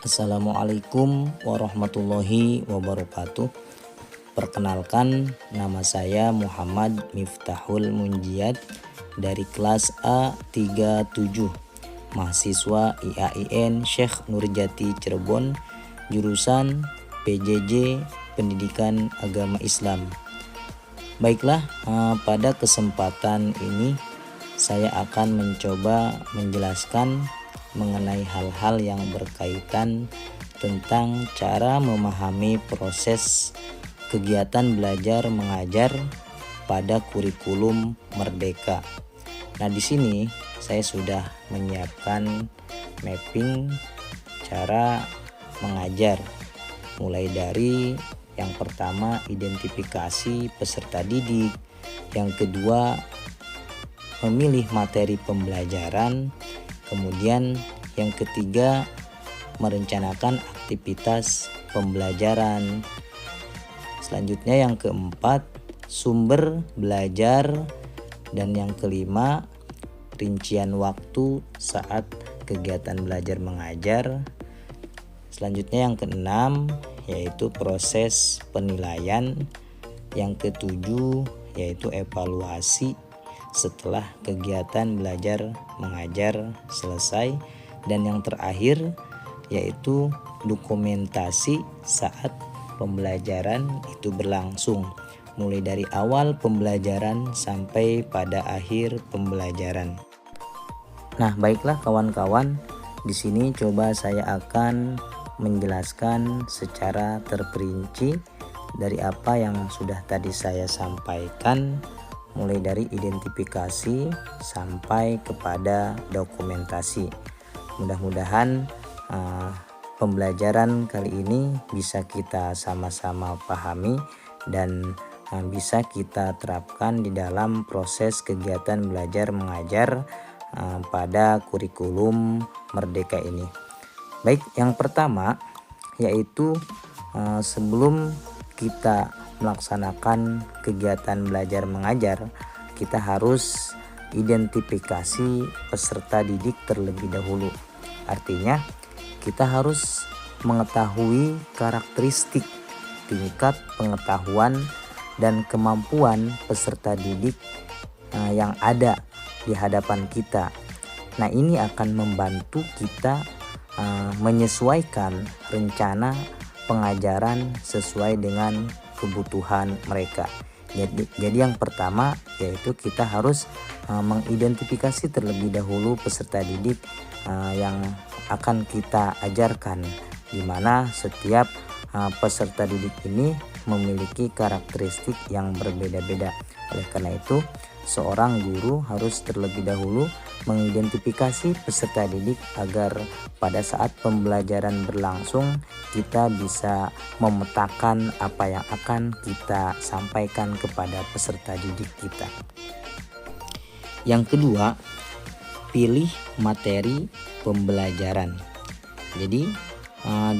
Assalamualaikum warahmatullahi wabarakatuh. Perkenalkan, nama saya Muhammad Miftahul Munjiat dari kelas A37, mahasiswa IAIN Syekh Nurjati Cirebon, jurusan PJJ Pendidikan Agama Islam. Baiklah, pada kesempatan ini saya akan mencoba menjelaskan mengenai hal-hal yang berkaitan tentang cara memahami proses kegiatan belajar mengajar pada kurikulum Merdeka. Nah, di sini saya sudah menyiapkan mapping cara mengajar, mulai dari yang pertama identifikasi peserta didik, yang kedua memilih materi pembelajaran, kemudian yang ketiga merencanakan aktivitas pembelajaran. Selanjutnya yang keempat sumber belajar, dan yang kelima rincian waktu saat kegiatan belajar mengajar. Selanjutnya yang keenam yaitu proses penilaian. Yang ketujuh yaitu evaluasi setelah kegiatan belajar mengajar selesai, dan yang terakhir yaitu dokumentasi saat pembelajaran itu berlangsung, mulai dari awal pembelajaran sampai pada akhir pembelajaran. Nah, baiklah kawan-kawan, di sini coba saya akan menjelaskan secara terperinci dari apa yang sudah tadi saya sampaikan, mulai dari identifikasi sampai kepada dokumentasi. Mudah-mudahan pembelajaran kali ini bisa kita sama-sama pahami dan bisa kita terapkan di dalam proses kegiatan belajar mengajar pada kurikulum Merdeka ini. Baik, yang pertama yaitu sebelum kita melaksanakan kegiatan belajar mengajar, kita harus identifikasi peserta didik terlebih dahulu. Artinya kita harus mengetahui karakteristik, tingkat pengetahuan dan kemampuan peserta didik yang ada di hadapan kita. Nah, ini akan membantu kita menyesuaikan rencana pengajaran sesuai dengan kebutuhan mereka. Jadi yang pertama yaitu kita harus mengidentifikasi terlebih dahulu peserta didik yang akan kita ajarkan, di mana setiap peserta didik ini memiliki karakteristik yang berbeda-beda. Oleh karena itu, seorang guru harus terlebih dahulu mengidentifikasi peserta didik agar pada saat pembelajaran berlangsung kita bisa memetakan apa yang akan kita sampaikan kepada peserta didik kita. Yang kedua, pilih materi pembelajaran. Jadi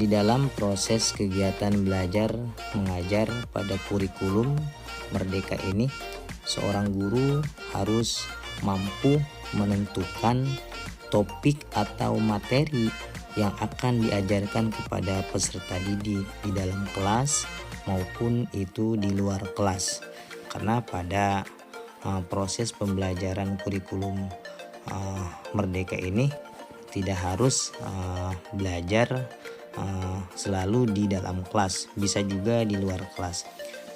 di dalam proses kegiatan belajar mengajar pada kurikulum Merdeka ini, seorang guru harus mampu menentukan topik atau materi yang akan diajarkan kepada peserta didik di dalam kelas maupun itu di luar kelas. Karena pada proses pembelajaran kurikulum Merdeka ini tidak harus belajar selalu di dalam kelas, bisa juga di luar kelas.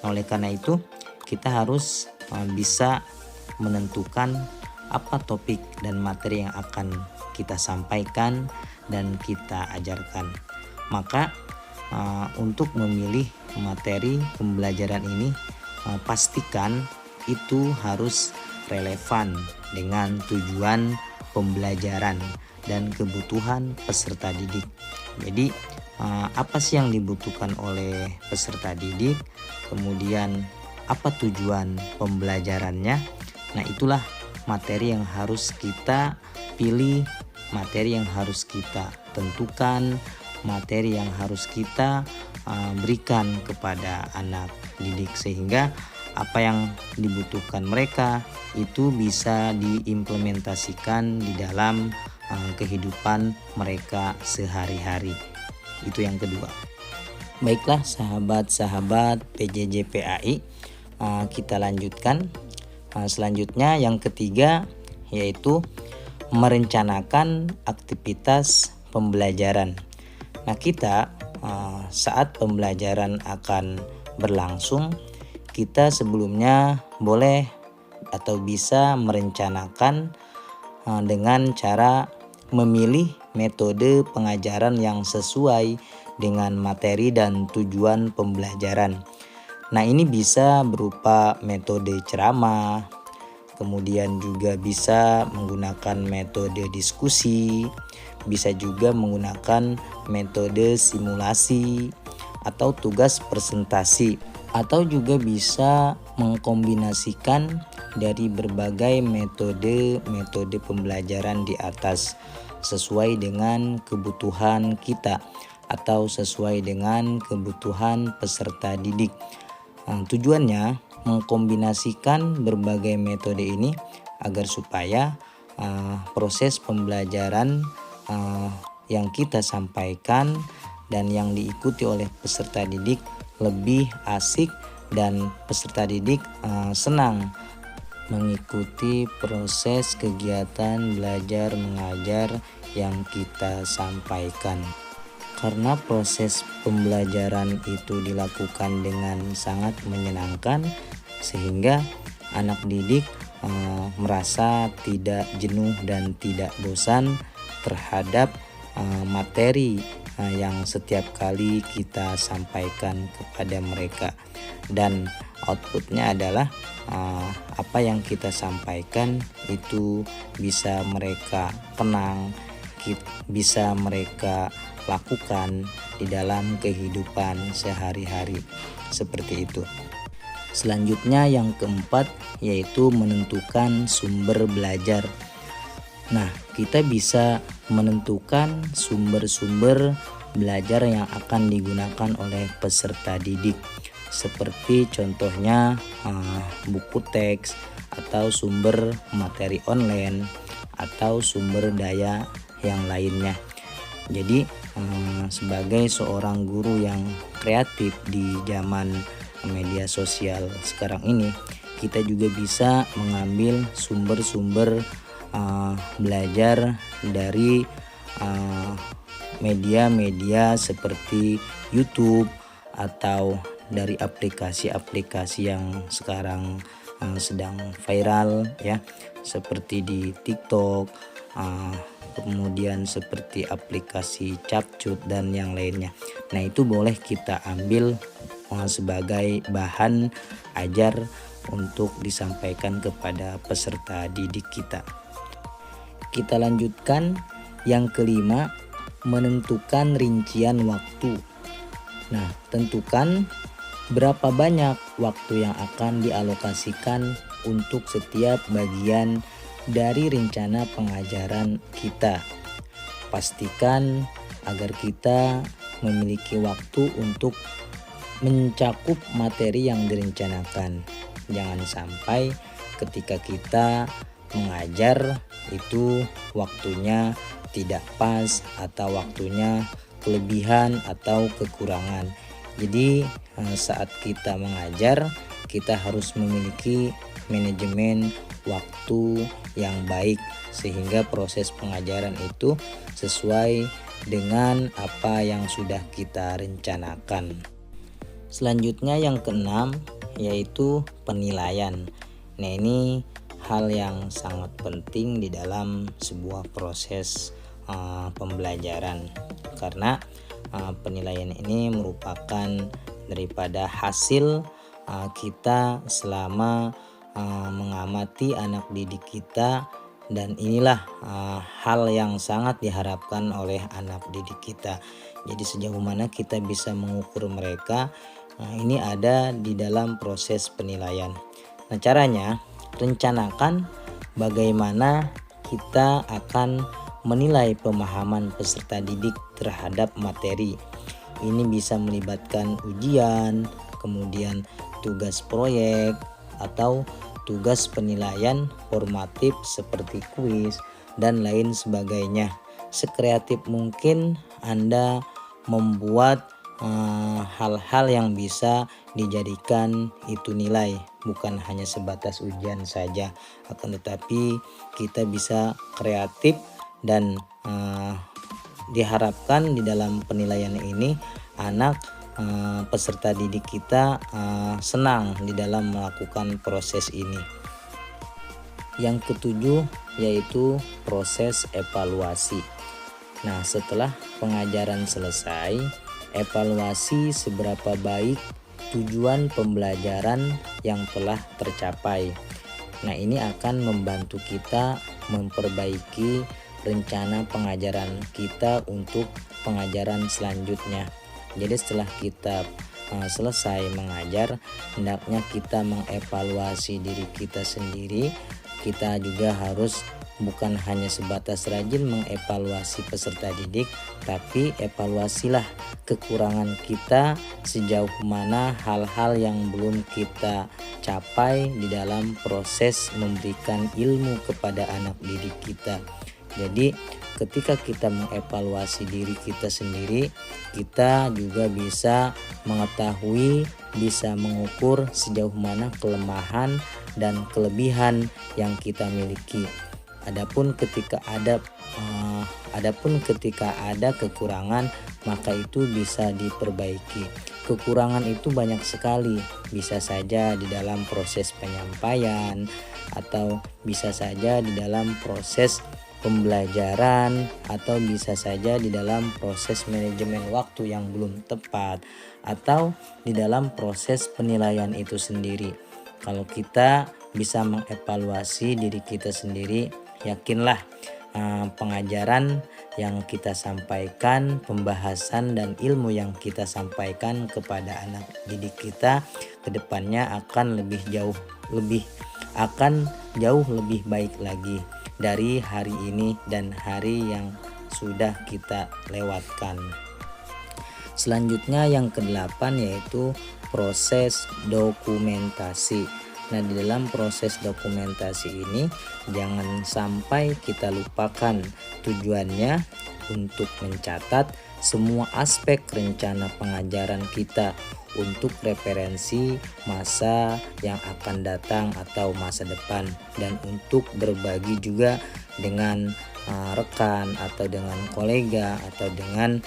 Nah, oleh karena itu kita harus bisa menentukan apa topik dan materi yang akan kita sampaikan dan kita ajarkan. Maka untuk memilih materi pembelajaran ini pastikan itu harus relevan dengan tujuan pembelajaran dan kebutuhan peserta didik. Jadi apa sih yang dibutuhkan oleh peserta didik, kemudian apa tujuan pembelajarannya. Nah, itulah materi yang harus kita pilih, materi yang harus kita tentukan, materi yang harus kita berikan kepada anak didik, sehingga apa yang dibutuhkan mereka itu bisa diimplementasikan di dalam kehidupan mereka sehari-hari. Itu yang kedua. Baiklah sahabat-sahabat PJJ PAI, kita lanjutkan. Selanjutnya yang ketiga yaitu merencanakan aktivitas pembelajaran. Nah, kita saat pembelajaran akan berlangsung, kita sebelumnya boleh atau bisa merencanakan dengan cara memilih metode pengajaran yang sesuai dengan materi dan tujuan pembelajaran. Nah, ini bisa berupa metode ceramah, kemudian juga bisa menggunakan metode diskusi, bisa juga menggunakan metode simulasi atau tugas presentasi, atau juga bisa mengkombinasikan dari berbagai metode pembelajaran di atas sesuai dengan kebutuhan kita atau sesuai dengan kebutuhan peserta didik. Tujuannya mengkombinasikan berbagai metode ini agar supaya proses pembelajaran yang kita sampaikan dan yang diikuti oleh peserta didik lebih asik dan peserta didik senang mengikuti proses kegiatan belajar mengajar yang kita sampaikan. Karena proses pembelajaran itu dilakukan dengan sangat menyenangkan, sehingga anak didik merasa tidak jenuh dan tidak bosan terhadap materi yang setiap kali kita sampaikan kepada mereka. Dan outputnya adalah apa yang kita sampaikan itu bisa mereka kenang, bisa mereka lakukan di dalam kehidupan sehari-hari, seperti itu. Selanjutnya yang keempat yaitu menentukan sumber belajar. Nah, kita bisa menentukan sumber-sumber belajar yang akan digunakan oleh peserta didik, seperti contohnya buku teks atau sumber materi online atau sumber daya yang lainnya. Jadi sebagai seorang guru yang kreatif di zaman media sosial sekarang ini, kita juga bisa mengambil sumber-sumber belajar dari media-media seperti YouTube atau dari aplikasi-aplikasi yang sekarang sedang viral ya, seperti di TikTok, kemudian seperti aplikasi Capcut dan yang lainnya. Nah, itu boleh kita ambil sebagai bahan ajar untuk disampaikan kepada peserta didik kita. Kita lanjutkan yang kelima, menentukan rincian waktu. Nah, tentukan berapa banyak waktu yang akan dialokasikan untuk setiap bagian dari rencana pengajaran kita. Pastikan agar kita memiliki waktu untuk mencakup materi yang direncanakan. Jangan sampai ketika kita mengajar itu waktunya tidak pas atau waktunya kelebihan atau kekurangan. Jadi saat kita mengajar, kita harus memiliki manajemen waktu yang baik sehingga proses pengajaran itu sesuai dengan apa yang sudah kita rencanakan. Selanjutnya yang keenam yaitu penilaian. Nah, ini hal yang sangat penting di dalam sebuah proses pembelajaran, karena penilaian ini merupakan daripada hasil kita selama mengamati anak didik kita, dan inilah hal yang sangat diharapkan oleh anak didik kita. Jadi sejauh mana kita bisa mengukur mereka, ini ada di dalam proses penilaian. Nah, caranya rencanakan bagaimana kita akan menilai pemahaman peserta didik terhadap materi. Ini bisa melibatkan ujian, kemudian tugas proyek, atau tugas penilaian formatif seperti kuis dan lain sebagainya. Sekreatif mungkin Anda membuat hal-hal yang bisa dijadikan itu nilai, bukan hanya sebatas ujian saja, akan tetapi kita bisa kreatif dan diharapkan di dalam penilaian ini anak peserta didik kita senang di dalam melakukan proses ini. Yang ketujuh yaitu proses evaluasi. Nah, setelah pengajaran selesai, evaluasi seberapa baik tujuan pembelajaran yang telah tercapai. Nah, ini akan membantu kita memperbaiki rencana pengajaran kita untuk pengajaran selanjutnya. Jadi setelah kita selesai mengajar, hendaknya kita mengevaluasi diri kita sendiri. Kita juga harus bukan hanya sebatas rajin mengevaluasi peserta didik, tapi evaluasilah kekurangan kita, sejauh mana hal-hal yang belum kita capai di dalam proses memberikan ilmu kepada anak didik kita. Jadi ketika kita mengevaluasi diri kita sendiri, kita juga bisa mengetahui, bisa mengukur sejauh mana kelemahan dan kelebihan yang kita miliki. Adapun ketika ada kekurangan, maka itu bisa diperbaiki. Kekurangan itu banyak sekali, bisa saja di dalam proses penyampaian, atau bisa saja di dalam proses pembelajaran, atau bisa saja di dalam proses manajemen waktu yang belum tepat, atau di dalam proses penilaian itu sendiri. Kalau kita bisa mengevaluasi diri kita sendiri, yakinlah pengajaran yang kita sampaikan, pembahasan dan ilmu yang kita sampaikan kepada anak didik kita ke depannya akan jauh lebih baik lagi dari hari ini dan hari yang sudah kita lewatkan. Selanjutnya yang ke-8 yaitu proses dokumentasi. Nah, di dalam proses dokumentasi ini jangan sampai kita lupakan tujuannya untuk mencatat semua aspek rencana pengajaran kita untuk referensi masa yang akan datang atau masa depan, dan untuk berbagi juga dengan rekan atau dengan kolega atau dengan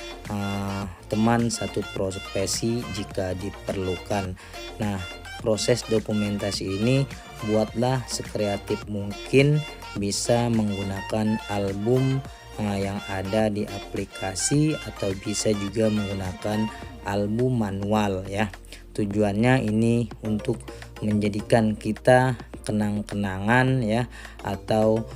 teman satu profesi jika diperlukan. Nah, proses dokumentasi ini buatlah sekreatif mungkin, bisa menggunakan album yang ada di aplikasi atau bisa juga menggunakan album manual ya. Tujuannya ini untuk menjadikan kita kenang-kenangan ya, atau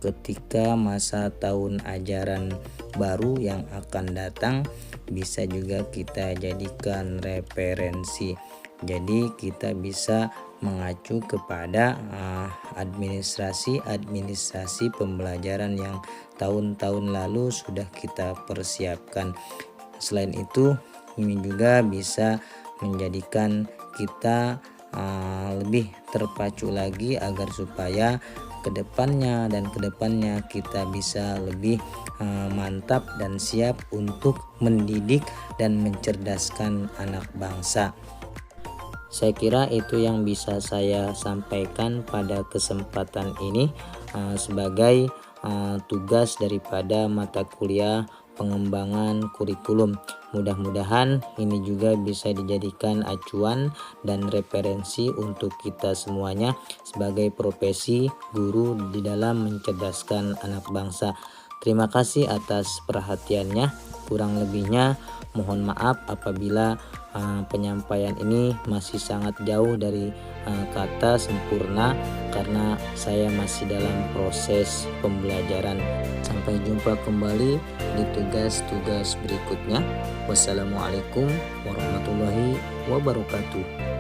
ketika masa tahun ajaran baru yang akan datang bisa juga kita jadikan referensi. Jadi kita bisa mengacu kepada administrasi pembelajaran yang tahun-tahun lalu sudah kita persiapkan. Selain itu, ini juga bisa menjadikan kita lebih terpacu lagi agar supaya kedepannya kita bisa lebih mantap dan siap untuk mendidik dan mencerdaskan anak bangsa. Saya kira itu yang bisa saya sampaikan pada kesempatan ini sebagai tugas daripada mata kuliah pengembangan kurikulum. Mudah-mudahan ini juga bisa dijadikan acuan dan referensi untuk kita semuanya sebagai profesi guru di dalam mencerdaskan anak bangsa. Terima kasih atas perhatiannya. Kurang lebihnya mohon maaf apabila penyampaian ini masih sangat jauh dari kata sempurna, karena saya masih dalam proses pembelajaran. Sampai jumpa kembali di tugas-tugas berikutnya. Wassalamualaikum warahmatullahi wabarakatuh.